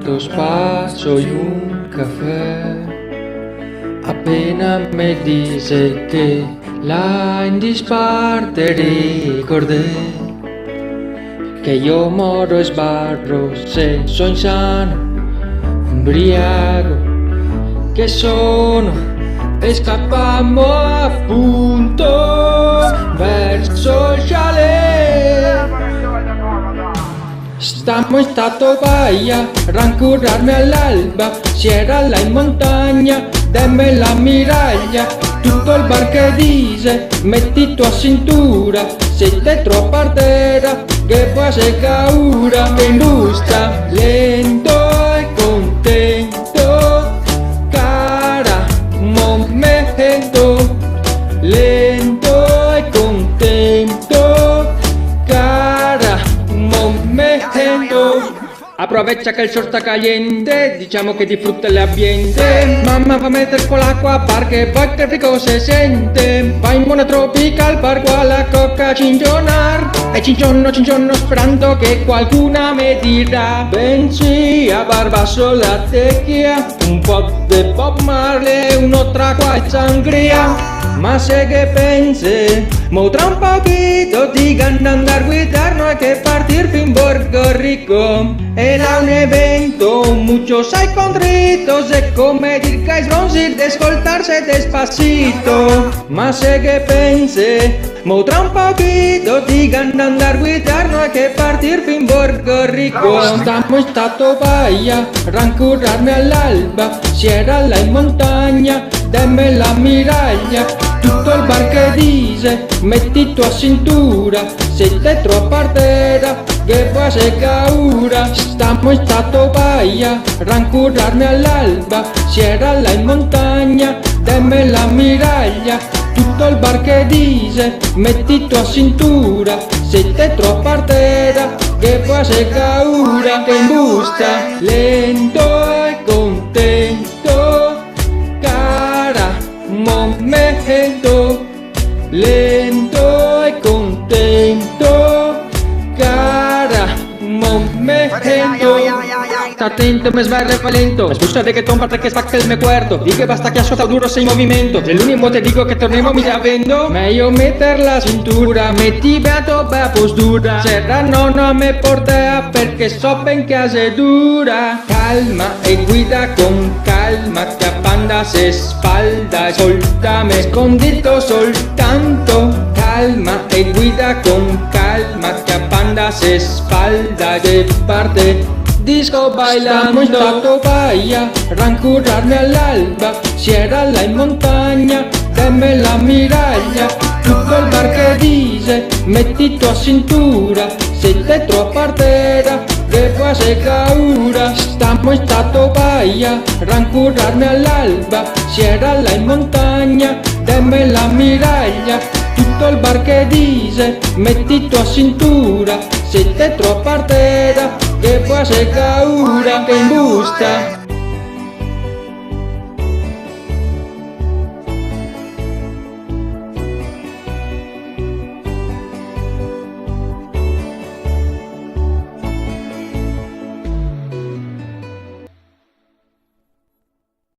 dos pasos y un café. Appena me dice che la in disparte ricordé che io moro e sbarro se sono sano, ubriaco che sono, e scappammo appunto verso il chalet. Stiamo in stato Baia, rancurarmi all'alba, si era là in montagna, demme la miraglia, tutto il bar che dice, metti tua cintura, se te troppo ardera, che può ser caura, che gusta, lento e contento, cara, un momento, lento e contento, cara, un momento. Aprovecha que el sol está caliente, diciamo che disfruta el ambiente. Mamma va a meter con l'acqua porque poi che rico se siente. Va in mona tropical parco alla coca cincionar. E cinciono sperando che qualcuna mi dirà. Pensi a Barbasso la tequila, un po' de Bob Marley, un'altra qua e sangria. Ma sé que pense, mo tra un poquito digan andar guidar, no hay que partir fin Puerto Rico. Era un evento, muchos hay contritos de comedir que es bronzir, de escoltarse despacito. Ma sé que pense, mo tra un poquito digan andar guidar, no hay que partir fin Puerto Rico. Estamos in stato Baia, rancurarmi all'alba, si era là in montagna, demme la miraglia, tutto il bar che dice, metti tua cintura, se te troppo ardera, che può ser caura. Stiamo in stato Baia, rancurarmi all'alba, si era là in montagna, demme la miraglia, tutto il bar che dice, metti tua cintura, se te troppo ardera, che può ser caura, che imbusta, lento e contento, cara, un momento, lento e contento, cara, un momento. Sta attento, me sbarra fa lento, me spusta reggaeton parte che stacca il mio cuerpo. Di che basta che ascolta duro sei in movimento. Se l'unico te dico che torniamo mi avendo, meglio metter la cintura, metti beato bella postura. Serra no me porta perché so ben che è dura. Calma e guida con calma, che a banda se spalda, soltame scondito soltanto. Calma e guida con calma, che a banda se spalda, che parte disco bailando. Stiamo in stato Baia, rancurarmi all'alba, si era là in montagna, demme la miraglia, tutto il bar che dice, metti tua cintura, se te troppo ardera, che può ser caura. Stiamo in stato Baia, rancurarmi all'alba, si era là in montagna, demme la miraglia, tutto il bar che dice, metti tua cintura, se te troppo ardera, che può ser caura, che imbusta.